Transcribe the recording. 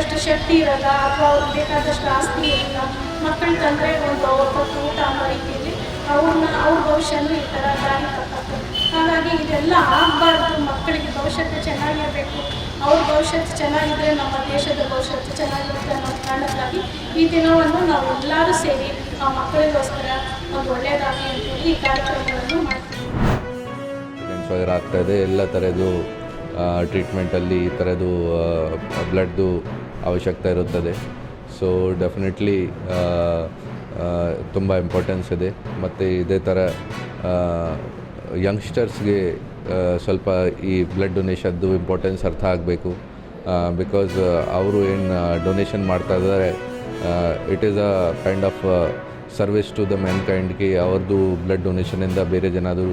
ಬೇಕಷ್ಟು ಶಕ್ತಿ ಇರಲ್ಲ ಅಥವಾ ಅವ್ರಿಗೆ ಬೇಕಾದಷ್ಟು ಆಸ್ತಿ ಇರಲ್ಲ. ಮಕ್ಕಳು ತಂದರೆ ಒಂದು ಹೊತ್ತು ಊಟ ಅನ್ನೋ ರೀತಿಯಲ್ಲಿ ಅವ್ರ ಭವಿಷ್ಯನೂ ಈ ಥರ ದಾರಿ ತಪ್ಪುತ್ತೆ. ಹಾಗಾಗಿ ಇದೆಲ್ಲ ಆಗಬಾರ್ದು. ಮಕ್ಕಳಿಗೆ ಭವಿಷ್ಯತ್ತು ಚೆನ್ನಾಗಿರಬೇಕು. ಅವ್ರ ಭವಿಷ್ಯತ್ತು ಚೆನ್ನಾಗಿದ್ದರೆ ನಮ್ಮ ದೇಶದ ಭವಿಷ್ಯತ್ತು ಚೆನ್ನಾಗಿರುತ್ತೆ ಅನ್ನೋ ಕಾರಣಕ್ಕಾಗಿ ಈ ದಿನವನ್ನು ನಾವು ಎಲ್ಲರೂ ಸೇರಿ ಆ ಮಕ್ಕಳಿಗೋಸ್ಕರ ಒಂದು ಒಳ್ಳೆಯದಾಗಿ ಅಂತೇಳಿ ಈ ಕಾರ್ಯಕ್ರಮಗಳನ್ನು ಮಾಡ್ತೀವಿ. ಆಗ್ತಾಯಿದೆ. ಎಲ್ಲ ಥರದ್ದು ಟ್ರೀಟ್ಮೆಂಟಲ್ಲಿ ಈ ಥರದ್ದು ಬ್ಲಡ್ದು ಅವಶ್ಯಕತೆ ಇರುತ್ತದೆ. ಸೊ ಡೆಫಿನೆಟ್ಲಿ ತುಂಬ ಇಂಪಾರ್ಟೆನ್ಸ್ ಇದೆ. ಮತ್ತು ಇದೇ ಥರ ಯಂಗ್ಸ್ಟರ್ಸ್ಗೆ ಸ್ವಲ್ಪ ಈ ಬ್ಲಡ್ ಡೊನೇಷನ್ದು ಇಂಪಾರ್ಟೆನ್ಸ್ ಅರ್ಥ ಆಗಬೇಕು. ಬಿಕಾಸ್ ಅವರು ಏನು ಡೊನೇಷನ್ ಮಾಡ್ತಾ ಇದ್ದಾರೆ, it is a kind of service to the man ಕೈಂಡ್ಗೆ. ಅವ್ರದ್ದು ಬ್ಲಡ್ ಡೊನೇಷನಿಂದ ಬೇರೆ ಜನರು